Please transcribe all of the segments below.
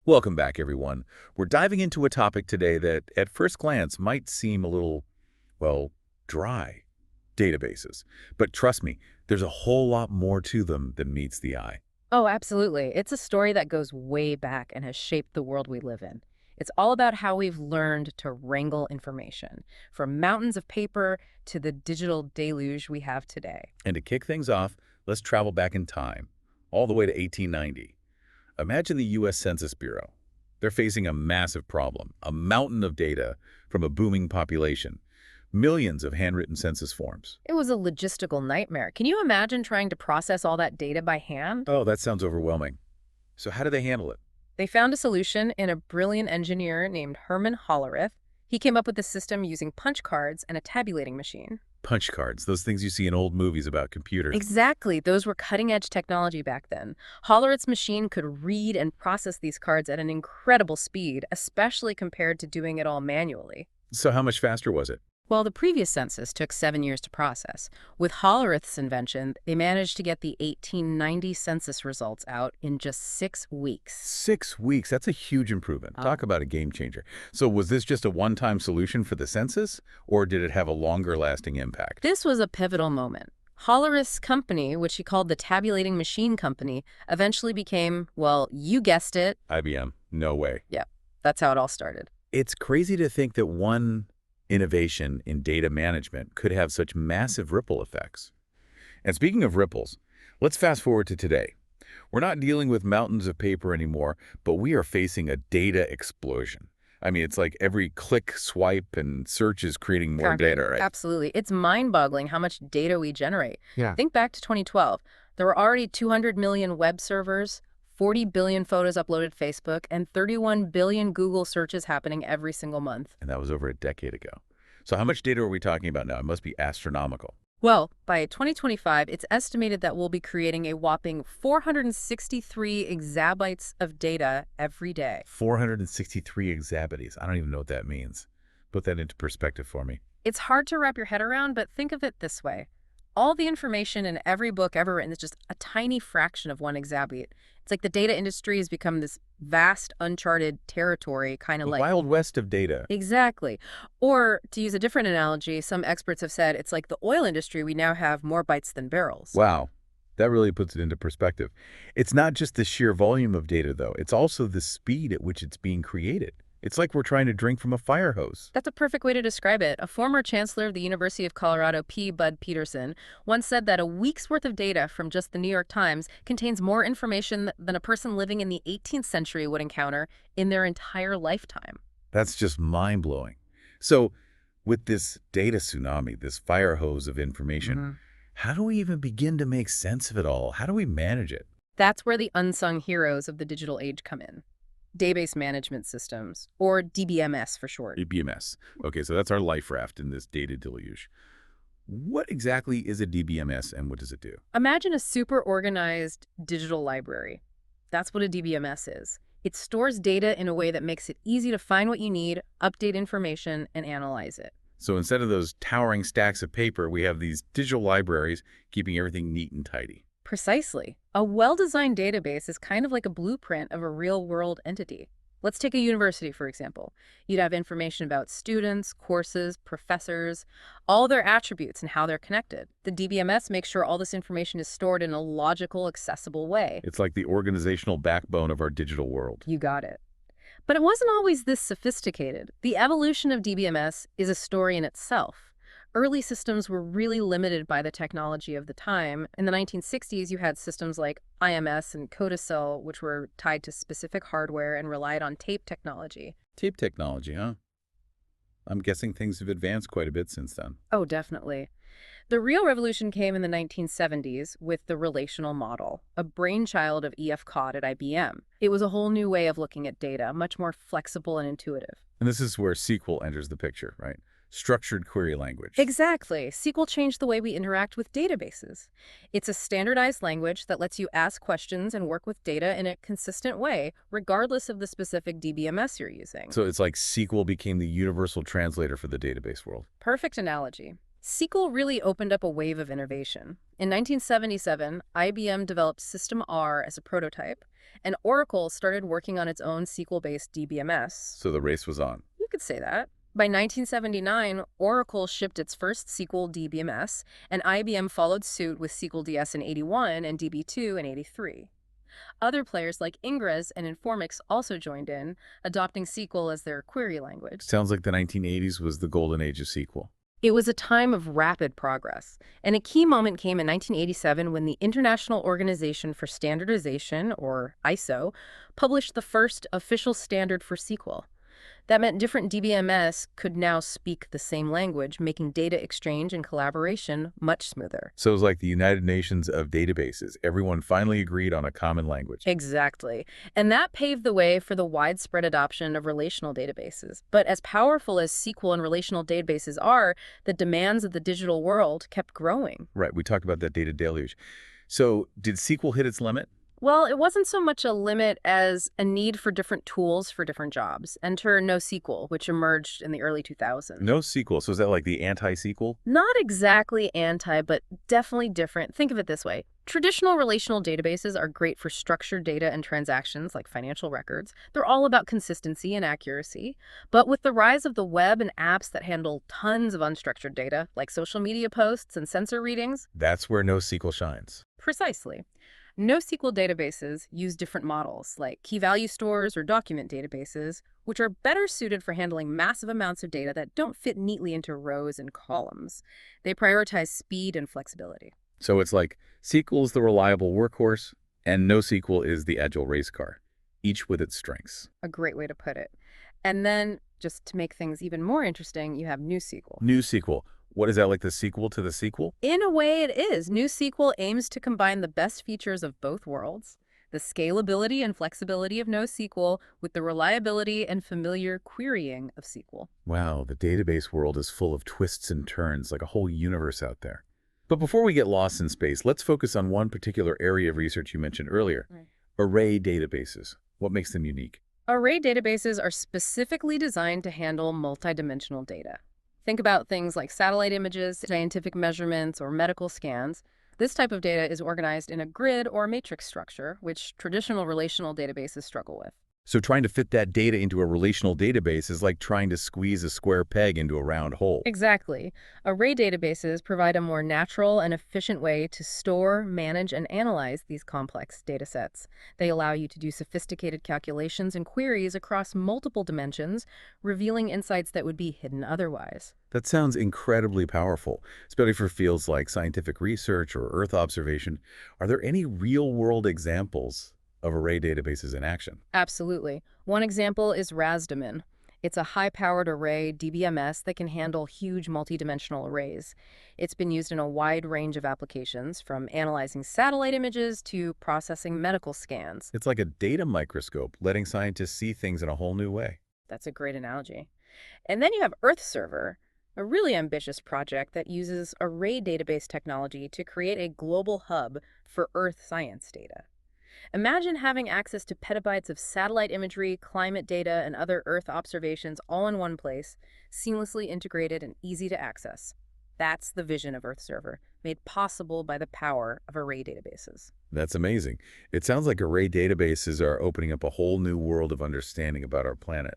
Welcome back, everyone. We're diving into a topic today that, at first glance, might seem a little, well, dry. Databases. But trust me, there's a whole lot more to them than meets the eye. Oh, absolutely. It's a story that goes way back and has shaped the world we live in. It's all about how we've learned to wrangle information, from mountains of paper to the digital deluge we have today. And to kick things off, let's travel back in time, all the way to 1890. Imagine the U.S. Census Bureau. They're facing a massive problem, a mountain of data from a booming population, millions of handwritten census forms. It was a logistical nightmare. Can you imagine trying to process all that data by hand? Oh, that sounds overwhelming. So how do they handle it? They found a solution in a brilliant engineer named Herman Hollerith. He came up with a system using punch cards and a tabulating machine. Punch cards, those things you see in old movies about computers. Exactly. Those were cutting-edge technology back then. Hollerith's machine could read and process these cards at an incredible speed, especially compared to doing it all manually. So how much faster was it? Well, the previous census took 7 years to process. With Hollerith's invention, they managed to get the 1890 census results out in just 6 weeks. 6 weeks, that's a huge improvement. Talk about a game changer. So was this just a one-time solution for the census, or did it have a longer-lasting impact? This was a pivotal moment. Hollerith's company, which he called the Tabulating Machine Company, eventually became, well, you guessed it. IBM, no way. Yeah, that's how it all started. It's crazy to think that one innovation in data management could have such massive ripple effects. And speaking of ripples, let's fast forward to today. We're not dealing with mountains of paper anymore, but we are facing a data explosion. I mean, it's like every click, swipe, and search is creating more data, right? Absolutely. It's mind-boggling how much data we generate. Yeah. Think back to 2012. There were already 200 million web servers, 40 billion photos uploaded to Facebook, and 31 billion Google searches happening every single month. And that was over a decade ago. So how much data are we talking about now? It must be astronomical. Well, by 2025, it's estimated that we'll be creating a whopping 463 exabytes of data every day. 463 exabytes. I don't even know what that means. Put that into perspective for me. It's hard to wrap your head around, but think of it this way. All the information in every book ever written is just a tiny fraction of 1 exabyte. It's like the data industry has become this vast, uncharted territory, kind of The like... Wild West of data. Exactly. Or, to use a different analogy, some experts have said it's like the oil industry. We now have more bytes than barrels. Wow. That really puts it into perspective. It's not just the sheer volume of data, though. It's also the speed at which it's being created. It's like we're trying to drink from a fire hose. That's a perfect way to describe it. A former chancellor of the University of Colorado, P. Bud Peterson, once said that a week's worth of data from just the New York Times contains more information than a person living in the 18th century would encounter in their entire lifetime. That's just mind-blowing. So with this data tsunami, this fire hose of information, how do we even begin to make sense of it all? How do we manage it? That's where the unsung heroes of the digital age come in. Database management systems, or DBMS for short. DBMS. Okay, so that's our life raft in this data deluge. What exactly is a DBMS and what does it do? Imagine a super organized digital library. That's what a DBMS is. It stores data in a way that makes it easy to find what you need, update information, and analyze it. So instead of those towering stacks of paper, we have these digital libraries keeping everything neat and tidy. Precisely. A well-designed database is kind of like a blueprint of a real-world entity. Let's take a university, for example. You'd have information about students, courses, professors, all their attributes and how they're connected. The DBMS makes sure all this information is stored in a logical, accessible way. It's like the organizational backbone of our digital world. You got it. But it wasn't always this sophisticated. The evolution of DBMS is a story in itself. Early systems were really limited by the technology of the time. In the 1960s, you had systems like IMS and Codicil, which were tied to specific hardware and relied on tape technology. Tape technology, huh? I'm guessing things have advanced quite a bit since then. Oh, definitely. The real revolution came in the 1970s with the relational model, a brainchild of E.F. Codd at IBM. It was a whole new way of looking at data, much more flexible and intuitive. And this is where SQL enters the picture, right? Structured query language. Exactly. SQL changed the way we interact with databases. It's a standardized language that lets you ask questions and work with data in a consistent way, regardless of the specific DBMS you're using. So it's like SQL became the universal translator for the database world. Perfect analogy. SQL really opened up a wave of innovation. In 1977, IBM developed System R as a prototype, and Oracle started working on its own SQL-based DBMS. So the race was on. You could say that. By 1979, Oracle shipped its first SQL DBMS, and IBM followed suit with SQL DS in 81 and DB2 in 83. Other players like Ingres and Informix also joined in, adopting SQL as their query language. Sounds like the 1980s was the golden age of SQL. It was a time of rapid progress, and a key moment came in 1987 when the International Organization for Standardization, or ISO, published the first official standard for SQL. That meant different DBMS could now speak the same language, making data exchange and collaboration much smoother. So it was like the United Nations of databases. Everyone finally agreed on a common language. Exactly. And that paved the way for the widespread adoption of relational databases. But as powerful as SQL and relational databases are, the demands of the digital world kept growing. Right, we talked about that data deluge. So did SQL hit its limit? Well, it wasn't so much a limit as a need for different tools for different jobs. Enter NoSQL, which emerged in the early 2000s. NoSQL, so is that like the anti-SQL? Not exactly anti, but definitely different. Think of it this way. Traditional relational databases are great for structured data and transactions like financial records. They're all about consistency and accuracy. But with the rise of the web and apps that handle tons of unstructured data, like social media posts and sensor readings, That's where NoSQL shines. precisely. NoSQL databases use different models, like key-value stores or document databases, which are better suited for handling massive amounts of data that don't fit neatly into rows and columns. They prioritize speed and flexibility. So it's like SQL is the reliable workhorse, and NoSQL is the agile race car, each with its strengths. A great way to put it. And then, just to make things even more interesting, you have NewSQL. NewSQL, what is that, like the sequel to the sequel? In a way, it is. NewSQL aims to combine the best features of both worlds, the scalability and flexibility of NoSQL with the reliability and familiar querying of SQL. Wow, the database world is full of twists and turns, like a whole universe out there. But before we get lost in space, let's focus on one particular area of research you mentioned earlier, Right. array databases. What makes them unique? Array databases are specifically designed to handle multidimensional data. Think about things like satellite images, scientific measurements, or medical scans. This type of data is organized in a grid or matrix structure, which traditional relational databases struggle with. So trying to fit that data into a relational database is like trying to squeeze a square peg into a round hole. Exactly. Array databases provide a more natural and efficient way to store, manage, and analyze these complex data sets. They allow you to do sophisticated calculations and queries across multiple dimensions, revealing insights that would be hidden otherwise. That sounds incredibly powerful, especially for fields like scientific research or Earth observation. Are there any real-world examples of array databases in action? Absolutely. One example is Rasdamin. It's a high-powered array DBMS that can handle huge multidimensional arrays. It's been used in a wide range of applications, from analyzing satellite images to processing medical scans. It's like a data microscope, letting scientists see things in a whole new way. That's a great analogy. And then you have EarthServer, a really ambitious project that uses array database technology to create a global hub for Earth science data. Imagine having access to petabytes of satellite imagery, climate data, and other Earth observations all in one place, seamlessly integrated and easy to access. That's the vision of EarthServer, made possible by the power of array databases. That's amazing. It sounds like array databases are opening up a whole new world of understanding about our planet.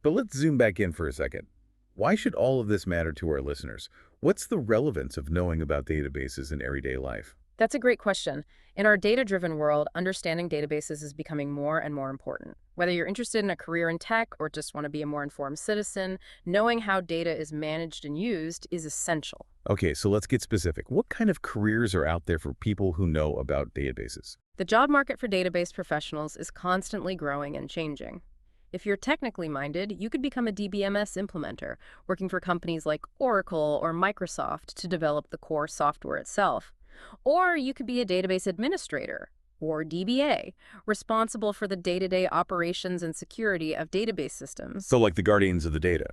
But let's zoom back in for a second. Why should all of this matter to our listeners? What's the relevance of knowing about databases in everyday life? That's a great question. In our data-driven world, understanding databases is becoming more and more important. Whether you're interested in a career in tech or just want to be a more informed citizen, knowing how data is managed and used is essential. Okay, so let's get specific. What kind of careers are out there for people who know about databases? The job market for database professionals is constantly growing and changing. If you're technically minded, you could become a DBMS implementer, working for companies like Oracle or Microsoft to develop the core software itself. Or you could be a database administrator, or DBA, responsible for the day-to-day operations and security of database systems. So like the guardians of the data.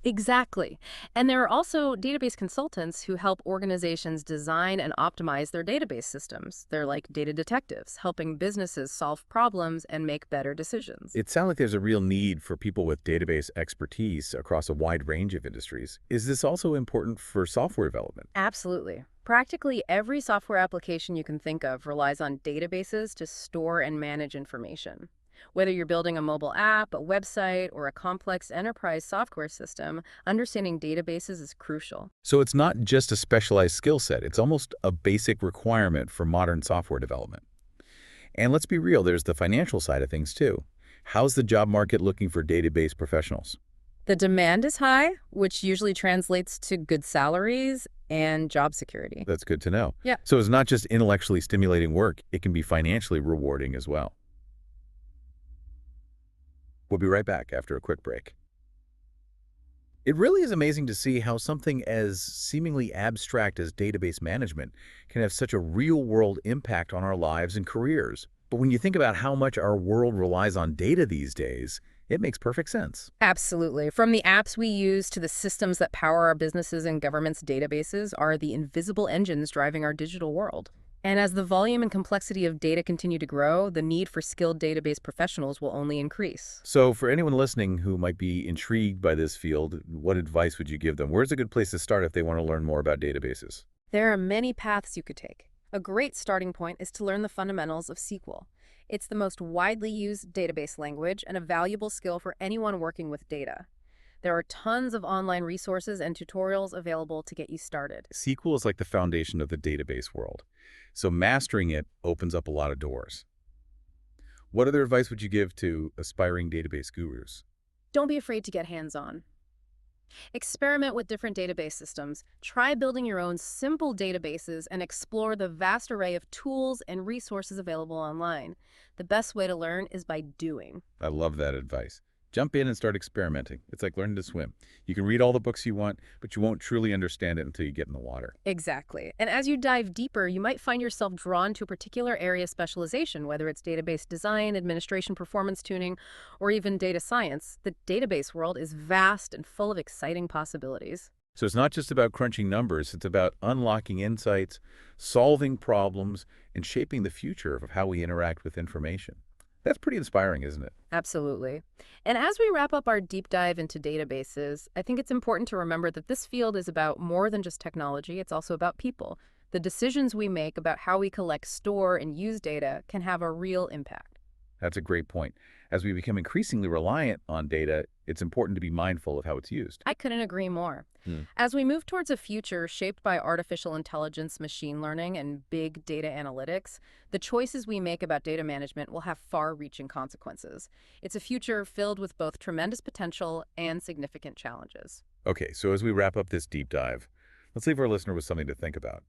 Exactly. And there are also database consultants who help organizations design and optimize their database systems. They're like data detectives, helping businesses solve problems and make better decisions. It sounds like there's a real need for people with database expertise across a wide range of industries. Is this also important for software development? Absolutely. Practically every software application you can think of relies on databases to store and manage information. Whether you're building a mobile app, a website, or a complex enterprise software system, understanding databases is crucial. So it's not just a specialized skill set, it's almost a basic requirement for modern software development. And let's be real, there's the financial side of things too. How's the job market looking for database professionals? The demand is high, which usually translates to good salaries and job security. That's good to know. Yeah. So it's not just intellectually stimulating work, it can be financially rewarding as well. We'll be right back after a quick break. It really is amazing to see how something as seemingly abstract as database management can have such a real-world impact on our lives and careers. But when you think about how much our world relies on data these days, it makes perfect sense. Absolutely. From the apps we use to the systems that power our businesses and governments' databases are the invisible engines driving our digital world. And as the volume and complexity of data continue to grow, the need for skilled database professionals will only increase. So for anyone listening who might be intrigued by this field, what advice would you give them? Where's a good place to start if they want to learn more about databases? There are many paths you could take. A great starting point is to learn the fundamentals of SQL. It's the most widely used database language and a valuable skill for anyone working with data. There are tons of online resources and tutorials available to get you started. SQL is like the foundation of the database world. So mastering it opens up a lot of doors. What other advice would you give to aspiring database gurus? Don't be afraid to get hands-on. Experiment with different database systems. Try building your own simple databases and explore the vast array of tools and resources available online. The best way to learn is by doing. I love that advice. Jump in and start experimenting. It's like learning to swim. You can read all the books you want, but you won't truly understand it until you get in the water. Exactly. And as you dive deeper, you might find yourself drawn to a particular area of specialization, whether it's database design, administration, performance tuning, or even data science. The database world is vast and full of exciting possibilities. So it's not just about crunching numbers, it's about unlocking insights, solving problems, and shaping the future of how we interact with information. That's pretty inspiring, isn't it? Absolutely. And as we wrap up our deep dive into databases, I think it's important to remember that this field is about more than just technology. It's also about people. The decisions we make about how we collect, store, and use data can have a real impact. That's a great point. As we become increasingly reliant on data, it's important to be mindful of how it's used. I couldn't agree more. Hmm. As we move towards a future shaped by artificial intelligence, machine learning, and big data analytics, the choices we make about data management will have far-reaching consequences. It's a future filled with both tremendous potential and significant challenges. Okay, so as we wrap up this deep dive, let's leave our listener with something to think about.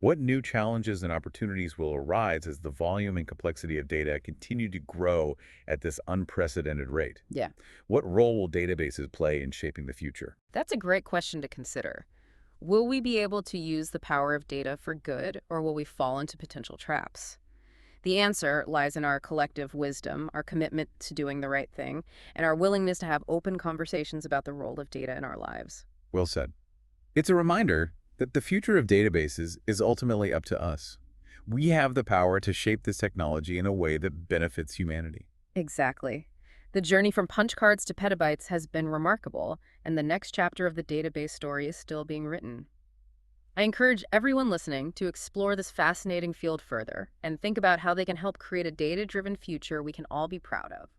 What new challenges and opportunities will arise as the volume and complexity of data continue to grow at this unprecedented rate? Yeah, What role will databases play in shaping the future? that's a great question to consider. Will we be able to use the power of data for good, or will we fall into potential traps? The answer lies in our collective wisdom, our commitment to doing the right thing, and our willingness to have open conversations about the role of data in our lives. Well said. It's a reminder that the future of databases is ultimately up to us. We have the power to shape this technology in a way that benefits humanity. Exactly. The journey from punch cards to petabytes has been remarkable, and the next chapter of the database story is still being written. I encourage everyone listening to explore this fascinating field further and think about how they can help create a data-driven future we can all be proud of.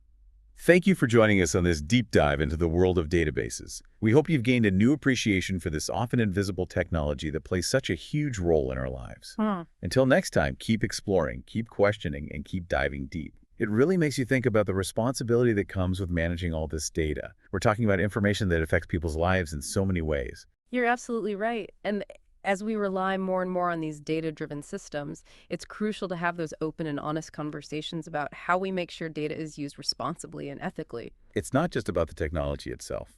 Thank you for joining us on this deep dive into the world of databases. We hope you've gained a new appreciation for this often invisible technology that plays such a huge role in our lives. Until next time, keep exploring, keep questioning, and keep diving deep. It really makes you think about the responsibility that comes with managing all this data. We're talking about information that affects people's lives in so many ways. You're absolutely right. And as we rely more and more on these data-driven systems, it's crucial to have those open and honest conversations about how we make sure data is used responsibly and ethically. It's not just about the technology itself,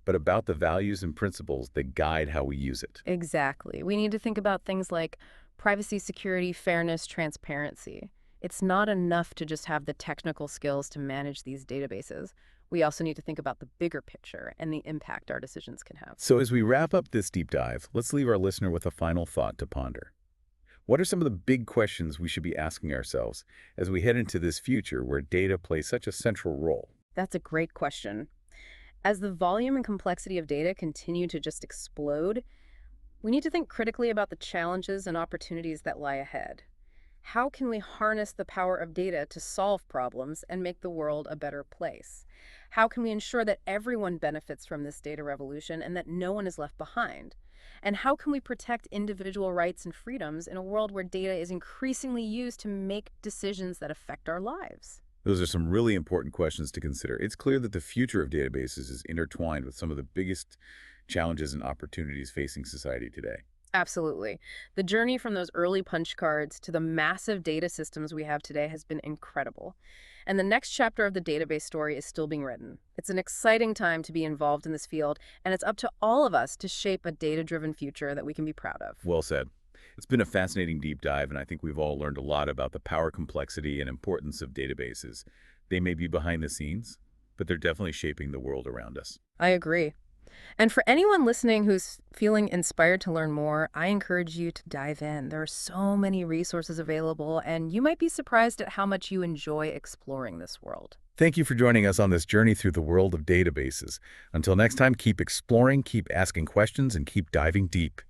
but about the values and principles that guide how we use it. Exactly. We need to think about things like privacy, security, fairness, transparency. It's not enough to just have the technical skills to manage these databases. we also need to think about the bigger picture and the impact our decisions can have. So as we wrap up this deep dive, let's leave our listener with a final thought to ponder. What are some of the big questions we should be asking ourselves as we head into this future where data plays such a central role? That's a great question. As the volume and complexity of data continue to just explode, we need to think critically about the challenges and opportunities that lie ahead. How can we harness the power of data to solve problems and make the world a better place? How can we ensure that everyone benefits from this data revolution and that no one is left behind? And how can we protect individual rights and freedoms in a world where data is increasingly used to make decisions that affect our lives? Those are some really important questions to consider. It's clear that the future of databases is intertwined with some of the biggest challenges and opportunities facing society today. Absolutely. The journey from those early punch cards to the massive data systems we have today has been incredible. And the next chapter of the database story is still being written. It's an exciting time to be involved in this field, and it's up to all of us to shape a data-driven future that we can be proud of. Well said. It's been a fascinating deep dive, and I think we've all learned a lot about the power, complexity, and importance of databases. They may be behind the scenes, but they're definitely shaping the world around us. I agree. And for anyone listening who's feeling inspired to learn more, I encourage you to dive in. There are so many resources available, and you might be surprised at how much you enjoy exploring this world. Thank you for joining us on this journey through the world of databases. Until next time, keep exploring, keep asking questions, and keep diving deep.